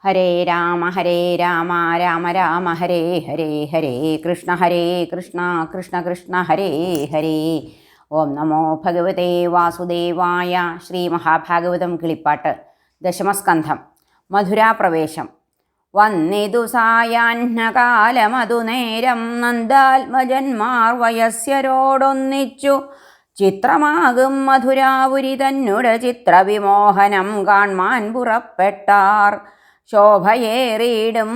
ഹരേ രാമ രാമ രാമ ഹരേ ഹരേ ഹരേ കൃഷ്ണ കൃഷ്ണ കൃഷ്ണ ഹരേ ഹരേ. ഓം നമോ ഭഗവതേ വാസുദേവായ. ശ്രീ മഹാഭാഗവതം കിളിപ്പാട്ട് ദശമസ്കന്ധം. മധുരാപ്രവേശം. വന്നിതു സായാഹ്നകാലമതു നേരം നന്ദാത്മജന്മാർ വയസ്യരോടൊന്നിച്ചു ചിത്രമാകും മധുരാപുരി തന്നുടെ ചിത്രവിമോഹനം കാൺമാൻ പുറപ്പെട്ടാർ. ശോഭയേറിയിടും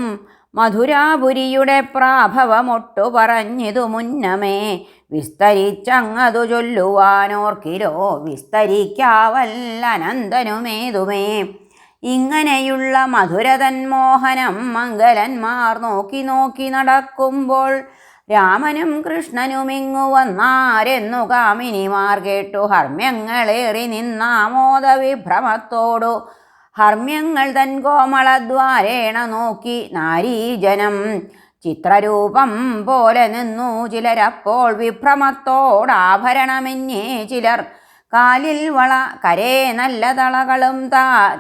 മധുരാപുരിയുടെ പ്രാഭവമൊട്ടു പറഞ്ഞിതു മുന്നമേ വിസ്തരിച്ചങ്ങതു ചൊല്ലുവാനോർക്കിലോ വിസ്തരിക്കാവല്ലനന്തനുമേതുമേ. ഇങ്ങനെയുള്ള മധുരതന്മോഹനം മംഗലന്മാർ നോക്കി നോക്കി നടക്കുമ്പോൾ രാമനും കൃഷ്ണനുമിങ്ങു വന്നാരെന്നു കാമിനിമാർ കേട്ടു ഹർമ്മ്യങ്ങളേറി നിന്നാമോദവിഭ്രമത്തോടു ഹർമ്മ്യങ്ങൾ തൻ കോമളദ്വാരേണ നോക്കി നാരീജനം ചിത്രരൂപം പോലെ നിന്നു ചിലരപ്പോൾ വിഭ്രമത്തോടാഭരണമെന്നേ ചിലർ കാലിൽ വള കരേ നല്ല തളകളും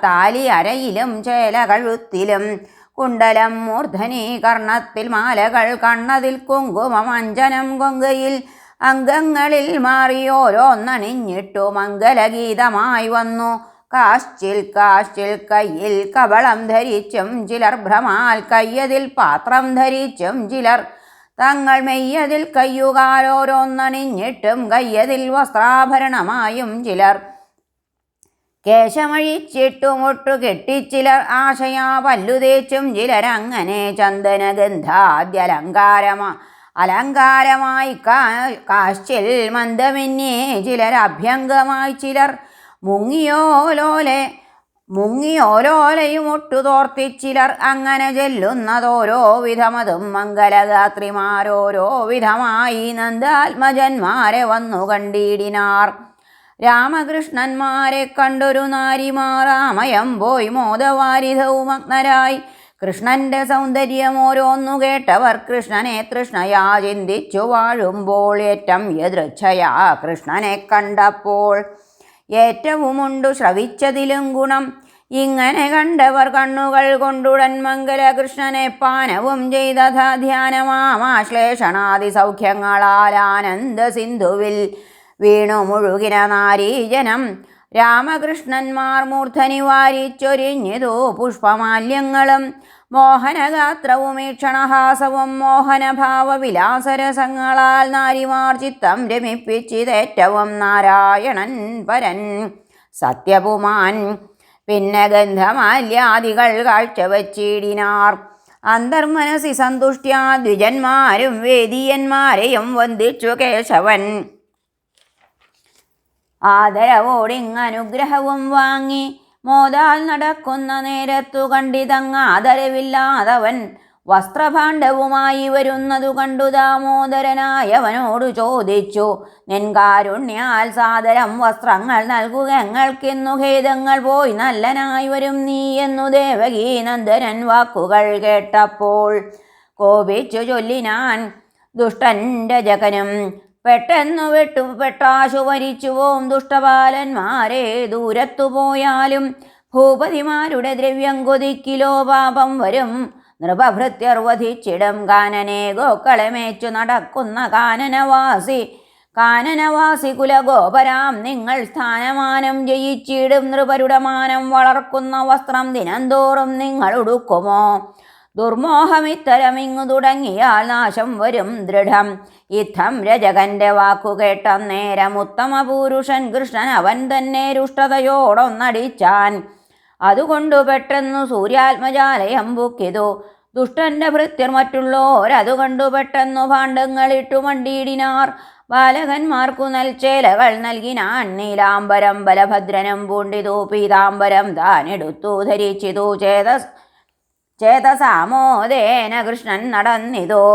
താലി അരയിലും ചേല കഴുത്തിലും കുണ്ടലം മൂർധനി കർണത്തിൽ മാലകൾ കണ്ണതിൽ കുങ്കുമം അഞ്ജനം കൊങ്കയിൽ അംഗങ്ങളിൽ മാറിയോരോന്നണിഞ്ഞിട്ടു മംഗലഗീതമായി വന്നു. കാശ്ചിൽ കയ്യിൽ കവളം ധരിച്ചും ചിലർ ഭ്രമാൽ കയ്യതിൽ പാത്രം ധരിച്ചും ചിലർ തങ്ങൾ മെയ്യതിൽ കയ്യുകാലോരോന്നണിഞ്ഞിട്ടും കയ്യതിൽ വസ്ത്രാഭരണമായും ചിലർ കേശമഴിച്ചിട്ടുമൊട്ടു കെട്ടിച്ചിലർ ആശയാ പല്ലുതേച്ചും ചിലരങ്ങനെ അലങ്കാരമായി കാശ്ചിൽ മന്ദമെന്നേ ചിലർ അഭ്യംഗമായി ചിലർ മുങ്ങിയോലോലയും ഒട്ടുതോർത്തിച്ചിലർ അങ്ങനെ ചെല്ലുന്നതോരോ വിധമതും മംഗലഗാത്രിമാരോരോ വിധമായി നന്ദാത്മജന്മാരെ വന്നു കണ്ടിടിനാർ. രാമകൃഷ്ണന്മാരെ കണ്ടൊരു നാരിമാറാമയം പോയി മോദവാരിധവും മഗ്നരായി. കൃഷ്ണന്റെ സൗന്ദര്യം ഓരോന്നു കേട്ടവർ കൃഷ്ണനെ തൃഷ്ണയാ ചിന്തിച്ചു വാഴുമ്പോൾ ഏറ്റം യദൃച്ഛയാ കൃഷ്ണനെ കണ്ടപ്പോൾ ഏറ്റവുമുണ്ടു ശ്രവിച്ചതിലും ഗുണം. ഇങ്ങനെ കണ്ടവർ കണ്ണുകൾ കൊണ്ടുടൻ മംഗലകൃഷ്ണനെ പാനവും ചെയ്തഥാ ധ്യാനമാശ്ലേഷണാദി സൗഖ്യങ്ങളാൽ ആനന്ദ സിന്ധുവിൽ വീണു മുഴുകിന നാരീജനം. രാമകൃഷ്ണന്മാർ മൂർധനി വാരിച്ചൊരിഞ്ഞിതു പുഷ്പമാല്യങ്ങളും മോഹനഗാത്രവും ഈക്ഷണഹാസവും മോഹനഭാവവിലാസരസങ്ങളാൽ നാരിമാർ ചിത്തം രമിപ്പിച്ചിതേറ്റവും നാരായണൻ പരൻ സത്യപുമാൻ. പിന്നെ ഗന്ധമാല്യാദികൾ കാഴ്ചവച്ചിടിനാർ. അന്തർമനസി സന്തുഷ്ട്യാ ദ്വിജന്മാരും വേദിയന്മാരെയും വന്ദിച്ചു കേശവൻ. ആദരവോടിങ്ങനുഗ്രഹവും വാങ്ങി മോദാൽ നടക്കുന്ന നേരത്തു കണ്ടിതങ്ങാദരവില്ലാതവൻ വസ്ത്രഭാണ്ഡവുമായി വരുന്നതു കണ്ടു ദാമോദരനായവനോടു ചോദിച്ചു, നിൻ കാരുണ്യാൽ സാദരം വസ്ത്രങ്ങൾ നൽകുക ഞങ്ങൾക്കിന്നു ഖേദങ്ങൾ പോയി നല്ലനായി വരും നീ എന്നു ദേവകീ നന്ദനൻ വാക്കുകൾ കേട്ടപ്പോൾ കോപിച്ചു ചൊല്ലിനാൻ ദുഷ്ടന്റെ ജകനും. പെട്ടെന്നു പെട്ടാശു മരിച്ചുപോം ദുഷ്ടബാലന്മാരെ ദൂരത്തു പോയാലും ഭൂപതിമാരുടെ ദ്രവ്യം കൊതിക്കിലോ പാപം വരും. നൃപഭൃത്യർ വധിച്ചിടും കാനനെ ഗോക്കളെ മേച്ചു നടക്കുന്ന കാനനവാസി കുലഗോപരാം നിങ്ങൾ സ്ഥാനമാനം ജയിച്ചിടും. നൃപരുടെ മാനം വളർക്കുന്ന വസ്ത്രം ദിനംതോറും നിങ്ങൾ ഉടുക്കുമോ? ദുർമോഹമിത്തരമിങ്ങു തുടങ്ങിയാൽ നാശം വരും ദൃഢം. ഇത്തം രജകന്റെ വാക്കു കേട്ട നേരം ഉത്തമ പുരുഷൻ കൃഷ്ണൻ അവൻ തന്നെ രുഷ്ടതയോടൊന്നടിച്ചാൻ. അതുകൊണ്ടു പെട്ടെന്നു സൂര്യാത്മജാലയം ബുക്കിതു. ദുഷ്ടന്റെ ഭൃത്യർ മറ്റുള്ളോരതു കണ്ടു പെട്ടെന്നു ഭാണ്ഡങ്ങളിട്ടു മണ്ടിയിടിനാർ. ബാലകന്മാർക്കു നൽചേലകൾ നൽകിനാൻ. നീലാംബരം ബലഭദ്രനും പൂണ്ടിതു പീതാംബരം താനെടുത്തു ധരിച്ചിതു. ചേതസാമോദേന കൃഷ്ണൻ നടന്നിതോ.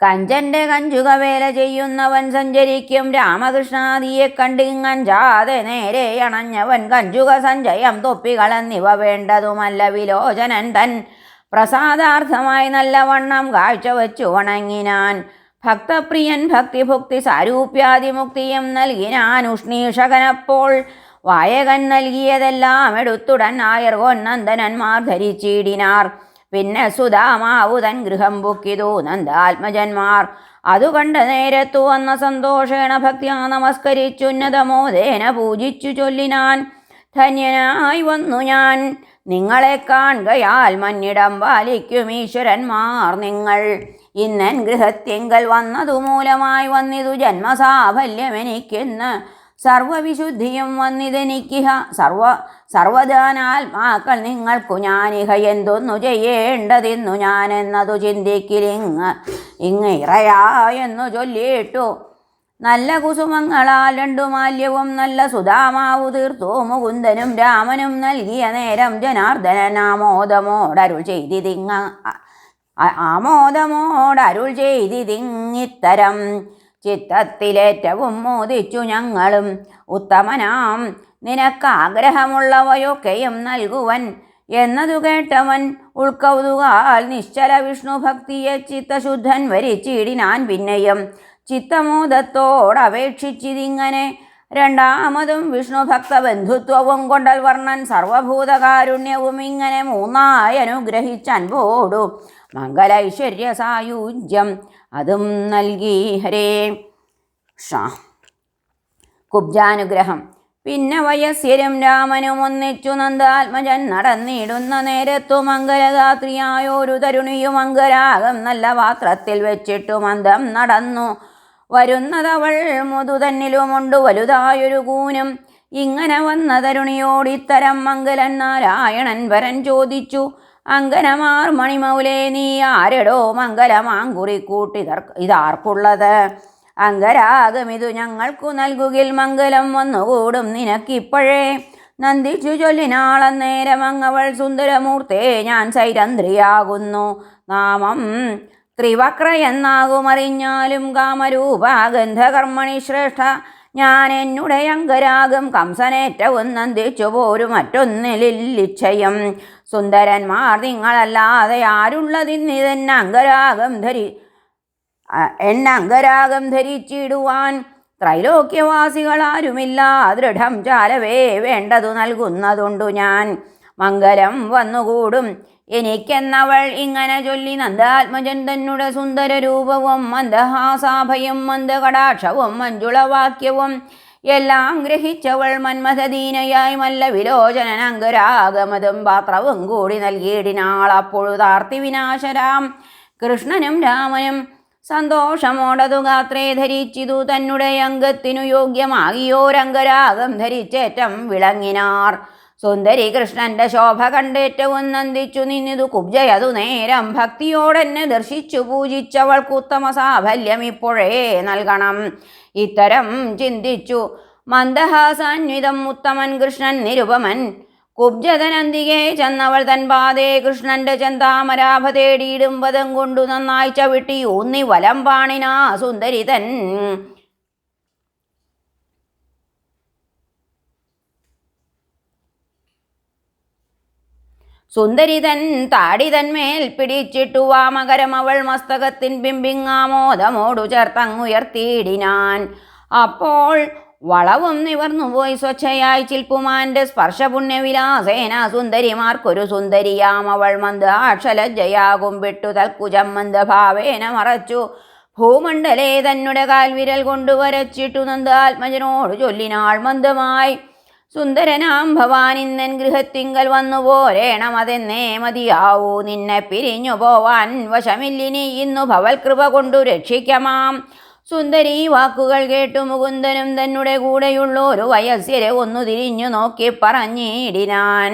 കഞ്ചന്റെ കഞ്ചുകവേല ചെയ്യുന്നവൻ സഞ്ചരിക്കും രാമകൃഷ്ണാദിയെ കണ്ടിങ്ങഞ്ചാതെ നേരെ അണഞ്ഞവൻ കഞ്ചുക സഞ്ചയം തൊപ്പികളെന്നിവ വേണ്ടതുമല്ല. വിലോചനൻ തൻ പ്രസാദാർത്ഥമായി നല്ലവണ്ണം കാഴ്ചവച്ചു വണങ്ങിനാൻ. ഭക്തപ്രിയൻ ഭക്തിഭുക്തി സാരൂപ്യാദിമുക്തിയും നൽകിനാൻ. ഉഷ്ണീഷകനപ്പോൾ വായകൻ നൽകിയതെല്ലാം എടുത്തുടൻ നായർകോൻ നന്ദനന്മാർ ധരിച്ചിടിനാർ. പിന്നെ സുധാമാവുതൻ ഗൃഹം പൊക്കിതു നന്ദാത്മജന്മാർ. അതു കണ്ട നേരത്തു വന്ന സന്തോഷേണ ഭക്തിയാ നമസ്കരിച്ചുന്നതമോദേന പൂജിച്ചു ചൊല്ലിനാൻ, ധന്യനായി വന്നു ഞാൻ നിങ്ങളെ കാൺകയാൽ മന്നിടം പാലിക്കും ഈശ്വരന്മാർ നിങ്ങൾ. ഇന്നൻ ഗൃഹത്തിങ്കൽ വന്നതു മൂലമായി വന്നിതു ജന്മസാഫല്യമെനിക്കെന്ന്. സർവവിശുദ്ധിയും വന്നിതെനിക്കിഹ സർവദാനാത്മാക്കൾ നിങ്ങൾക്കു ഞാനിഹ എന്തൊന്നു ചെയ്യേണ്ടതെന്നു ഞാനെന്നതു ചിന്തിക്കിലിങ് ഇറയായെന്നു ചൊല്ലിയിട്ടു നല്ല കുസുമങ്ങളാൽ രണ്ടു മാല്യവും നല്ല സുധാമാവു തീർത്തു മുകുന്ദനും രാമനും നൽകിയ നേരം ജനാർദ്ദനൻ ആമോദമോടരുൾ ചെയ്തിതിങ്ങിത്തരം. ചിത്തത്തിലേറ്റവും മോദിച്ചു ഞങ്ങളും ഉത്തമനാം നിനക്കാഗ്രഹമുള്ളവയൊക്കെയും നൽകുവൻ എന്നതു കേട്ടവൻ ഉൾക്കൗതുകാൽ നിശ്ചല വിഷ്ണുഭക്തിയെ ചിത്തശുദ്ധൻ വരിച്ചിടിനാൻ. പിന്നെയും ചിത്തമോദത്തോടപേക്ഷിച്ചിതിങ്ങനെ രണ്ടാമതും വിഷ്ണുഭക്ത ബന്ധുത്വവും കൊണ്ടൽ വർണ്ണൻ സർവഭൂതകാരുണ്യവും ഇങ്ങനെ മൂന്നായി അനുഗ്രഹിച്ചൻപോടു മംഗലൈശ്വര്യ സായുജ്യം അതും നൽകി. ഹരേ കുബ്ജാനുഗ്രഹം. പിന്നെ വയസ്യരും രാമനും ഒന്നിച്ചു നന്ദാത്മജൻ നടന്നിടുന്ന നേരത്തു മംഗലദാത്രിയായൊരു തരുണിയും അംഗരാഗം നല്ല പാത്രത്തിൽ വെച്ചിട്ടു മന്ദം നടന്നു വരുന്നതവൾ മുതു തന്നിലുമുണ്ട് വലുതായൊരു കൂനും. ഇങ്ങനെ വന്ന തരുണിയോടിത്തരം മംഗലൻ നാരായണൻ വരൻ ചോദിച്ചു, അങ്കനമാർ മണിമൗലേ നീ ആരെടോ മംഗലമാങ്കുറിക്കൂട്ട് ഇതാർക്കുള്ളത്? അങ്കരാഗം ഇതു ഞങ്ങൾക്കു നൽകുകിൽ മംഗലം വന്നുകൂടും നിനക്കിപ്പോഴേ. നന്ദിച്ചു ചൊല്ലിനാളന്നേരം അങ്ങവൾ, സുന്ദരമൂർത്തേ ഞാൻ സൈരന്ധ്രിയാകുന്നു. നാമം ത്രിവക്രയെന്നാകുമറിഞ്ഞാലും കാമരൂപ ഗന്ധകർമ്മണി ശ്രേഷ്ഠ. ഞാൻ എന്നുടെ അങ്കരാഗം കംസനേറ്റവും നന്ദിച്ചു പോരും മറ്റൊന്നിലിച്ഛയം. സുന്ദരന്മാർ നിങ്ങളല്ലാതെ ആരുള്ളതിന്നിതെന്നങ്കരാഗം ധരിച്ചിടുവാൻ ത്രൈലോക്യവാസികളാരുമില്ല. ദൃഢം ചാലവേ വേണ്ടതു നൽകുന്നതുണ്ടു ഞാൻ. മംഗലം വന്നുകൂടും എനിക്കെന്നവൾ ഇങ്ങനെ ചൊല്ലി നന്ദാത്മജൻ തന്നുടെ സുന്ദരരൂപവും മന്ദഹാസാഭയും മന്ദകടാക്ഷവും മഞ്ജുളവാക്യവും എല്ലാം ഗ്രഹിച്ചവൾ മന്മഥദീനയായി മല്ല വിലോചനൻ അങ്കരാഗമതും പാത്രവും കൂടി നൽകിയിടിനാൾ. അപ്പൊഴുതാർത്തി വിനാശരാം കൃഷ്ണനും രാമനും സന്തോഷമോടതു ഗാത്രേ ധരിച്ചിതു തന്നുടെ അംഗത്തിനു യോഗ്യമാകിയോരംഗരാഗം ധരിച്ചേറ്റം വിളങ്ങിനാർ. സുന്ദരി കൃഷ്ണന്റെ ശോഭ കണ്ടേറ്റവും നന്ദിച്ചു നിന്നിതു കുബ്ജയതു നേരം ഭക്തിയോടെന്നെ ദർശിച്ചു പൂജിച്ചവൾക്കുത്തമ സാഫല്യം ഇപ്പോഴേ നൽകണം. ഇത്തരം ചിന്തിച്ചു മന്ദഹാസാന്വിതം ഉത്തമൻ കൃഷ്ണൻ നിരുപമൻ. കുബ്ജതനന്തികെ ചെന്നവൾ തൻ പാതേ കൃഷ്ണന്റെ ചെന്താമരാഭ തേടിയിടും പദം കൊണ്ടു നന്നായി ചവിട്ടി ഊന്നി വലം പാണിനാ സുന്ദരിതൻ. സുന്ദരിതൻ താടിതന്മേൽ പിടിച്ചിട്ടു വാമകരം അവൾ മസ്തകത്തിൻ ബിംബിങ്ങാമോദമോടു ചേർത്തങ്ങുയർത്തിയിടിനാൻ. അപ്പോൾ വളവും നിവർന്നുപോയി സ്വച്ഛയായി ചിൽപ്പുമാന്റെ സ്പർശപുണ്യവിലാസേന സുന്ദരിമാർക്കൊരു സുന്ദരിയാം അവൾ മന്ദാക്ഷലജ്ജയാകും വിട്ടു തൽക്കുജം മന്ദഭാവേന മറച്ചു ഭൂമണ്ഡലേ തന്നുടെ കാൽവിരൽ കൊണ്ടുവരച്ചിട്ടു നന്ദാത്മജനോട് ചൊല്ലിനാൾ മന്ദമായി, സുന്ദരനാം ഭവാൻ ഇന്നൻ ഗൃഹത്തിങ്കൽ വന്നു പോരേണം, അതെന്നേ മതിയാവൂ. നിന്നെ പിരിഞ്ഞു പോവാൻ വശമില്ലിനി ഇന്നു ഭവൽ കൃപ കൊണ്ടു രക്ഷിക്കമാം. സുന്ദരി വാക്കുകൾ കേട്ടു മുകുന്ദനും തന്നുടെ കൂടെയുള്ളൊരു വയസ്യരെ ഒന്നു തിരിഞ്ഞു നോക്കി പറഞ്ഞിടിനാൻ.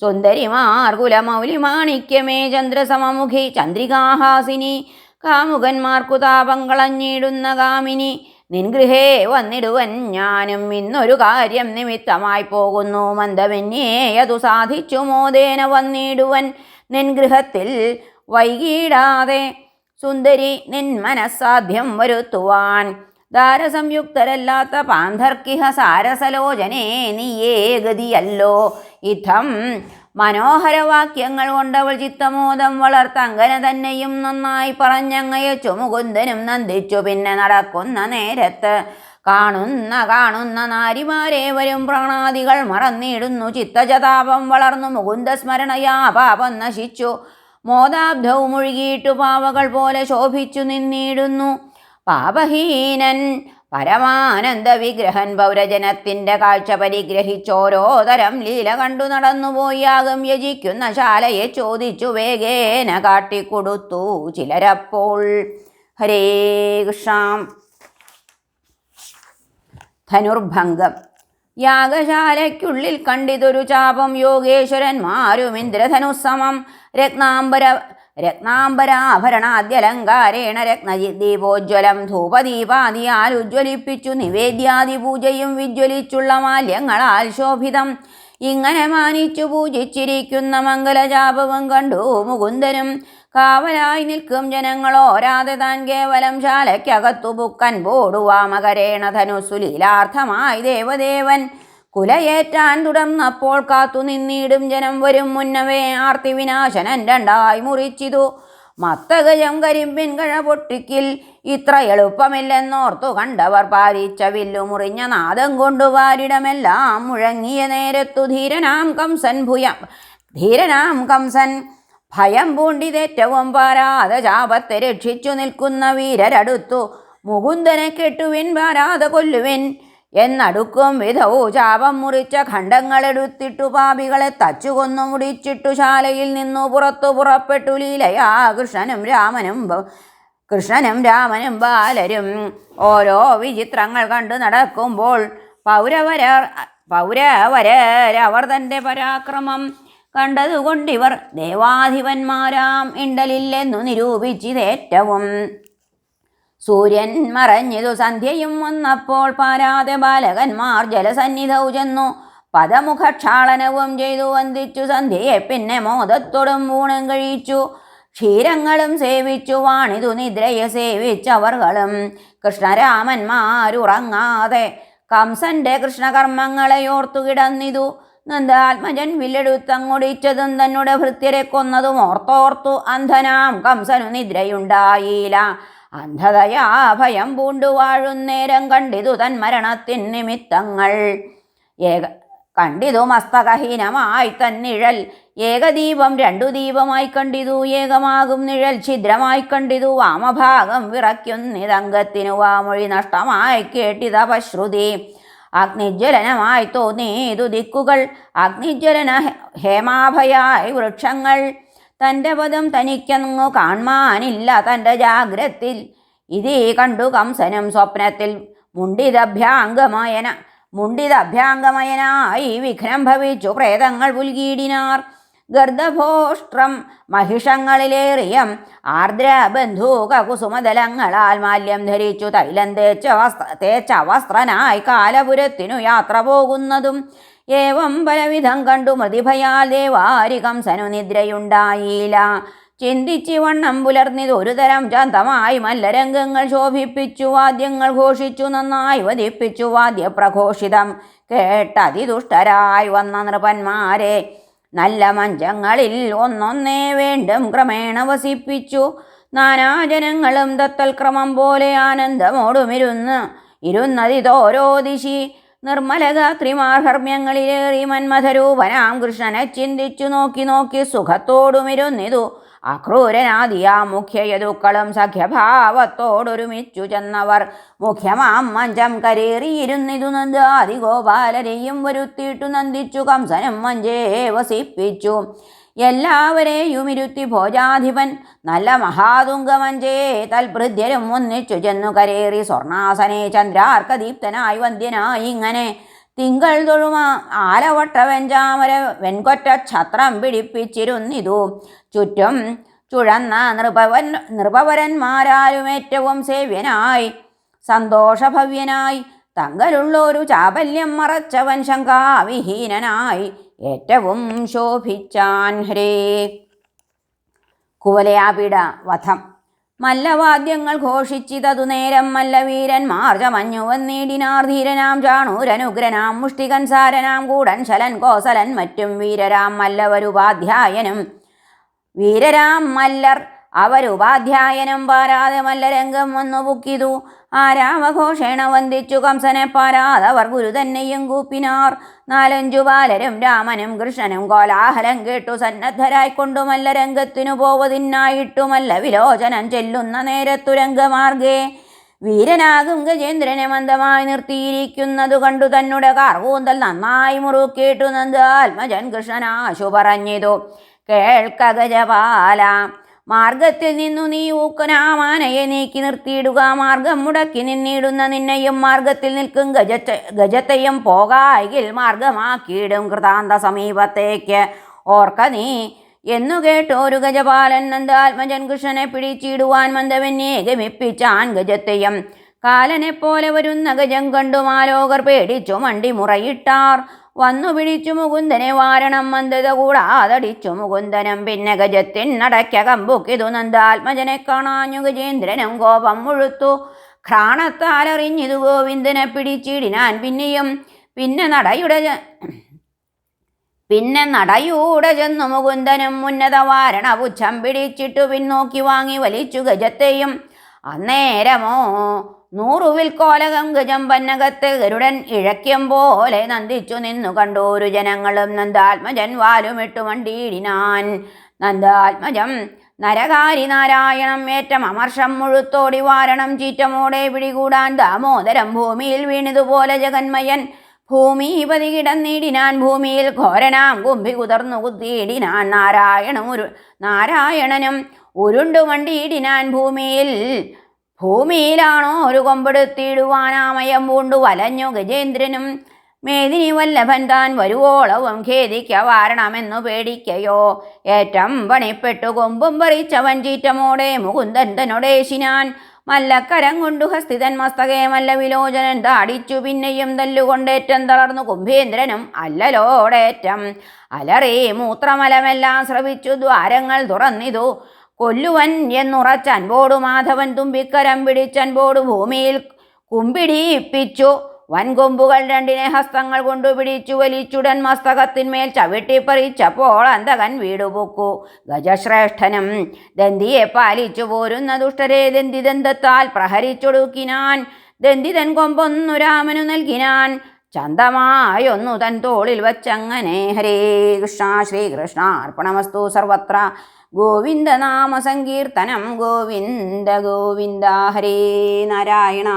സുന്ദരിമാർ കുലമൗലി മാണിക്യമേ ചന്ദ്രസമമുഖി ചന്ദ്രികാഹാസിനി, കാമുകന്മാർക്കു താപം കളഞ്ഞിടുന്ന കാമിനി, നിൻഗൃഹേ വന്നിടുവൻ ഞാനും ഇന്നൊരു കാര്യം നിമിത്തമായി പോകുന്നു. മന്ദമെന്നേയതു സാധിച്ചു മോദേന വന്നിടുവൻ നിൻഗൃഹത്തിൽ വൈകിടാതെ. സുന്ദരി നിൻ മനസ്സാധ്യം വരുത്തുവാൻ ദാരസംയുക്തരല്ലാത്ത പാന്ധർക്കിഹ സാരസലോചനേ നീയേ ഗതിയല്ലോ. ഇത്തം മനോഹരവാക്യങ്ങൾ കൊണ്ടവൾ ചിത്തമോദം വളർത്തങ്ങനെ തന്നെയും നന്നായി പറഞ്ഞങ്ങയച്ചു മുകുന്ദനും നന്ദിച്ചു. പിന്നെ നടക്കുന്ന നേരത്ത് കാണുന്ന നാരിമാരേവരും പ്രാണാദികൾ മറന്നിടുന്നു. ചിത്തജതാപം വളർന്നു മുകുന്ദസ്മരണയാ പാപം നശിച്ചു. മോദാബ്ധവും മുഴുകിയിട്ടു പാവകൾ പോലെ ശോഭിച്ചു നിന്നിടുന്നു. പാപഹീനൻ പരമാനന്ദ വിഗ്രഹൻ പൗരജനത്തിൻ്റെ കാഴ്ച പരിഗ്രഹിച്ചോരോ തരം ലീല കണ്ടു നടന്നുപോയി. യാഗം യജിക്കുന്ന ശാലയെ ചോദിച്ചു വേഗേന കാട്ടിക്കൊടുത്തു ചിലരപ്പോൾ. ഹരേ കൃഷ്ണ. ധനുർഭംഗം. യാഗശാലയ്ക്കുള്ളിൽ കണ്ടിതൊരു ചാപം യോഗേശ്വരന്മാരും ഇന്ദ്രധനുസമം. രത്നാംബരാഭരണാദ്യലങ്കാരേണ രത്നദീപോജ്വലം ധൂപദീപാദിയാൽ ഉജ്ജ്വലിപ്പിച്ചു. നിവേദ്യാദി പൂജയും വിജ്വലിച്ചുള്ള മാല്യങ്ങളാൽ ശോഭിതം. ഇങ്ങനെ മാനിച്ചു പൂജിച്ചിരിക്കുന്ന മംഗലജാപവും കണ്ടു മുകുന്ദനും. കാവലായി നിൽക്കും ജനങ്ങളോരാതെ താൻ കേവലം ശാലയ്ക്കകത്തു പുക്കൻ പോടുവാമകരേണ ധനുസ്സു ലീലാർത്ഥമായി ദേവദേവൻ കുലയേറ്റാൻ തുടർന്നപ്പോൾ കാത്തു നിന്നിടും ജനം. വരും മുന്നവേ ആർത്തി വിനാശനൻ രണ്ടായി മുറിച്ചിതു. മത്തഗജം കരിമ്പിൻ കഴ പൊട്ടിക്കിൽ ഇത്ര എളുപ്പമില്ലെന്നോർത്തു കണ്ടവർ പാലിച്ച വില്ലു മുറിഞ്ഞ നാദം കൊണ്ടു വാരിടമെല്ലാം മുഴങ്ങിയ നേരത്തു ധീരനാം കംസൻ ഭയം പൂണ്ടിതേറ്റവും പാരാതെ ചാപത്തെ രക്ഷിച്ചു നിൽക്കുന്ന വീരരടുത്തു. മുകുന്ദനെ കെട്ടുവിൻ, പാരാതെ കൊല്ലുവിൻ എന്നടുക്കും വിധവും ചാപം മുറിച്ച ഖണ്ഡങ്ങളെടുത്തിട്ടു പാപികളെ തച്ചുകൊന്നു മുടിച്ചിട്ടു ശാലയിൽ നിന്നു പുറപ്പെട്ടു ലീലയാ കൃഷ്ണനും രാമനും ബാലരും. ഓരോ വിചിത്രങ്ങൾ കണ്ടു നടക്കുമ്പോൾ പൗരവരർ തൻ്റെ പരാക്രമം കണ്ടതുകൊണ്ടിവർ ദേവാധിപന്മാരാം ഇണ്ടലില്ലെന്നു നിരൂപിച്ചിതേറ്റവും. സൂര്യൻ മറഞ്ഞിതു സന്ധ്യയും വന്നപ്പോൾ പാരാതെ ബാലകന്മാർ ജലസന്നിധൗ ചെന്നു പദമുഖക്ഷാളനവും ചെയ്തു വന്ദിച്ചു. സന്ധ്യയെ പിന്നെ മോദത്തോടും ഊണം കഴിച്ചു. ക്ഷീരങ്ങളും സേവിച്ചു വാണിതു നിദ്രയെ സേവിച്ചവർകളും. കൃഷ്ണരാമന്മാരുറങ്ങാതെ കംസന്റെ കൃഷ്ണകർമ്മങ്ങളെയോർത്തു കിടന്നിതു. നന്ദാത്മജൻ വില്ലെടുത്തങ്ങൊടിച്ചതും തന്നെ ഭൃത്യരെ കൊന്നതും ഓർത്തോർത്തു അന്ധനാം കംസനു നിദ്രയുണ്ടായില്ല. അന്ധതയാ ഭയം പൂണ്ടു വാഴുന്നേരം കണ്ടിതു തൻ മരണത്തിൻ നിമിത്തങ്ങൾ. കണ്ടിതു മസ്തകഹീനമായി തന്നിഴൽ. ഏകദീപം രണ്ടു ദീപമായി കണ്ടിതു. ഏകമാകും നിഴൽ ഛിദ്രമായി കണ്ടിതു. വാമഭാഗം വിറയ്ക്കുന്നിതംഗത്തിനു വാമൊഴി നഷ്ടമായി കേട്ടിതപശ്രുതി. അഗ്നിജ്വലനമായി തോന്നിയതു ദിക്കുകൾ. അഗ്നിജ്വലന ഹേമാഭയായി വൃക്ഷങ്ങൾ. തൻ്റെ പദം തനിക്കങ്ങു കാൺമാനില്ല തൻ്റെ ജാഗ്രത്തിൽ. ഇതീ കണ്ടു കംസനും സ്വപ്നത്തിൽ മുണ്ടിതഭ്യാംഗമയനായി വിഘ്നം ഭവിച്ചു പ്രേതങ്ങൾ പുൽകീടിനാർ. ഗർദഭോഷ്ട്രം മഹിഷങ്ങളിലേറിയം ആർദ്രബന്ധൂക കുസുമദലങ്ങളാൽ മാല്യം ധരിച്ചു തൈലം തേച്ച വസ്ത്രനായി കാലപുരത്തിനു യാത്ര പോകുന്നതും. ഏവം പലവിധം കണ്ടു മൃതിഭയാൽ ദേവാരി കംസനു നിദ്രയുണ്ടായില്ല. ചിന്തിച്ച് വണ്ണം പുലർന്നിതൊരു തരം ചന്തമായി മല്ലരംഗങ്ങൾ ശോഭിപ്പിച്ചു. വാദ്യങ്ങൾ ഘോഷിച്ചു നന്നായി വധിപ്പിച്ചു. വാദ്യപ്രഘോഷിതം കേട്ടതിദുഷ്ടരായി വന്ന നൃപന്മാരെ നല്ല മഞ്ചങ്ങളിൽ ഒന്നൊന്നേ വേണ്ടും ക്രമേണ വസിപ്പിച്ചു. നാനാജനങ്ങളും തത്തൽക്രമം പോലെ ആനന്ദമോടുമിരുന്നതിതോരോ ദിശി. നിർമ്മലഗാത്രിമാർഹർമ്മ്യങ്ങളിലേറി മന്മഥരൂപനാം കൃഷ്ണനെ ചിന്തിച്ചു നോക്കി സുഖത്തോടുമിരുന്നിതു. അക്രൂരനാദിയാ മുഖ്യയതുക്കളും സഖ്യഭാവത്തോടൊരുമിച്ചു ചെന്നവർ. മുഖ്യമാം മഞ്ചം കരേറിയിരുന്നിതു നന്ദാദിഗോപാലരെയും വരുത്തിയിട്ടു നന്ദിച്ചു. കംസനും മഞ്ചേ വസിപ്പിച്ചു. എല്ലാവരെയും ഇരുത്തി ഭോജാധിപൻ നല്ല മഹാതുംഗമഞ്ചേ തൽഭൃത്യരും ഒന്നിച്ചു ചെന്നു കരേറി. സ്വർണാസനെ ചന്ദ്രാർക്കദീപ്തനായി വന്ദ്യനായി ഇങ്ങനെ തിങ്കൾ തൊഴുമാ ആലവട്ട വെഞ്ചാമര വെൺകൊറ്റ ഛത്രം പിടിപ്പിച്ചിരുന്നിതു. ചുറ്റും ചുഴന്ന നൃപവരന്മാരാലും ഏറ്റവും സേവ്യനായി സന്തോഷഭവ്യനായി തങ്കലുള്ളൊരു ചാബല്യം മറച്ചവൻ ശങ്കാവിഹീനനായി ഏറ്റവും ശോഭിച്ചാൻ. ഹരേ. കുവലയാപിട വധം. മല്ലവാദ്യങ്ങൾ ഘോഷിച്ചിതതു നേരം മല്ലവീരന്മാർ ചമഞ്ഞു വന്നിടിനാർ. ധീരനാം ചാണൂരനുഗ്രനാം മുഷ്ടികൻ സാരനാം കൂടൻ ശലൻ കോസലൻ മറ്റും വീരരാം മല്ലവരുപാധ്യായനും വീരരാം മല്ലർ അവരുപാധ്യായനം പാരാതെ മല്ലരംഗം വന്നു പുക്കിതു. ആരാമഘോഷേണ വന്ദിച്ചു കംസനെ പാരാതവർ ഗുരു തന്നെയും കൂപ്പിനാർ. 4-5 ബാലരും രാമനും കൃഷ്ണനും കോലാഹലം കേട്ടു സന്നദ്ധരായിക്കൊണ്ടു മല്ലരംഗത്തിനു പോവതിനായിട്ടു മല്ല വിലോചനം ചെല്ലുന്ന നേരത്തു രംഗമാർഗേ വീരനാകും ഗജേന്ദ്രനെ മന്ദമായി നിർത്തിയിരിക്കുന്നതു കണ്ടു തന്നുടെ കാർകൂന്തൽ നന്നായി മുറുക്കിയിട്ടു നന്ദാത്മജൻ കൃഷ്ണനാശു പറഞ്ഞിതു. കേൾക്ക ഗജപാല, മാർഗത്തിൽ നിന്നു നീ ഊക്കനാമാനയെ നീക്കി നിർത്തിയിടുക. മാർഗം മുടക്കി നിന്നിടുന്ന നിന്നെയും മാർഗത്തിൽ നിൽക്കും ഗജത്തെയും പോകായിൽ മാർഗമാക്കിയിടും കൃതാന്ത സമീപത്തേക്ക്. ഓർക്ക നീ എന്നു കേട്ടോരു ഗജപാലൻ നന്ദാത്മജൻ കൃഷ്ണനെ പിടിച്ചിടുവാൻ മന്ദവന്യെ ഗമിപ്പിച്ചാൻ ഗജത്തെയും. കാലനെപ്പോലെ വരുന്ന ഗജം കണ്ടു മാലോകർ പേടിച്ചു മണ്ടി മുറയിട്ടാർ. വന്നു പിടിച്ചു മുകുന്ദനെ വാരണം മന്ദത കൂടാതടിച്ചു മുകുന്ദനം. പിന്നെ ഗജത്തിനടയ്ക്കകം ബുക്കിതു നന്ദാത്മജനെ കാണാഞ്ഞു ഗജേന്ദ്രനും കോപം മുഴുത്തു. ഘ്രാണത്താലറിഞ്ഞിതു ഗോവിന്ദനെ പിടിച്ചിടിനാൻ പിന്നെയും. പിന്നെ നടയൂടെ ചെന്നു മുകുന്ദനും ഉന്നത വാരണ പുച്ഛം പിടിച്ചിട്ടു പിന്നോക്കി വാങ്ങി വലിച്ചു ഗജത്തെയും. അന്നേരമോ 100 വിൽക്കോലകം ഗജം പന്നകത്തെ ഗരുഡൻ ഇഴയ്ക്കും പോലെ നന്ദിച്ചു നിന്നു കണ്ടോരു ജനങ്ങളും. നന്ദാത്മജൻ വാലുമിട്ടു മണ്ടിയിടിനാൻ. നന്ദാത്മജം നരകാരി നാരായണം ഏറ്റം അമർഷം മുഴുത്തോടി വാരണം ചീറ്റമോടെ പിടികൂടാൻ. ദാമോദരം ഭൂമിയിൽ വീണിതുപോലെ ജഗന്മയൻ ഭൂമിപതി കിടന്നിടിനാൻ. ഭൂമിയിൽ ഘോരനാം കുമ്പി കുതർന്നു കുത്തിയിടിനാൻ. നാരായണനും ഉരുണ്ടു മണ്ടിയിടിനാൻ. ഭൂമിയിലാണോ ഒരു കൊമ്പെടുത്തിടുവാനാമയം പൂണ്ടു വലഞ്ഞു ഗജേന്ദ്രനും. മേദിനി വല്ലഭൻ താൻ വരുവോളവും ഖേദിക്ക വാരണമെന്നു പേടിക്കയോ. ഏറ്റം പണിപ്പെട്ടു കൊമ്പും പറിച്ചവൻ ചീറ്റമോടെ മുകുന്ദൻ തന്നോടേശിനാൻ. മല്ലക്കരം കൊണ്ടു ഹസ്തിതൻ മസ്തകേ മല്ല വിലോചനൻ താടിച്ചു. പിന്നെയും തല്ലുകൊണ്ടേറ്റം തളർന്നു കുംഭേന്ദ്രനും അല്ലലോടേറ്റം അലറി മൂത്രമലമെല്ലാം സ്രവിച്ചു. ദ്വാരങ്ങൾ തുറന്നിതു കൊല്ലുവൻ എന്നുറച്ചൻപോടു മാധവൻ തുമ്പിക്കരം പിടിച്ചൻപോടു ഭൂമിയിൽ കുമ്പിടിയിപ്പിച്ചു. വൻകൊമ്പുകൾ 2 ഹസ്തങ്ങൾ കൊണ്ടു പിടിച്ചു വലിച്ചുടൻ മസ്തകത്തിന്മേൽ ചവിട്ടിപ്പറിച്ചപ്പോൾ അന്തകൻ വീടുപൊക്കു. ഗജശ്രേഷ്ഠനും ദന്തിയെ പാലിച്ചു പോരുന്ന ദുഷ്ടരെ ദന്തിദന്തത്താൽ പ്രഹരിച്ചൊടുക്കിനാൻ. ദന്തിതൻ കൊമ്പൊന്നു രാമനു നൽകിനാൻ. ചന്തമായൊന്നു തൻ തോളിൽ വച്ചങ്ങനെ. ഹരേ കൃഷ്ണ ശ്രീകൃഷ്ണ അർപ്പണമസ്തു. സർവത്ര ഗോവിന്ദ നാമ സങ്കീർത്തനം. ഗോവിന്ദ ഗോവിന്ദ. ഹരേ നാരായണ.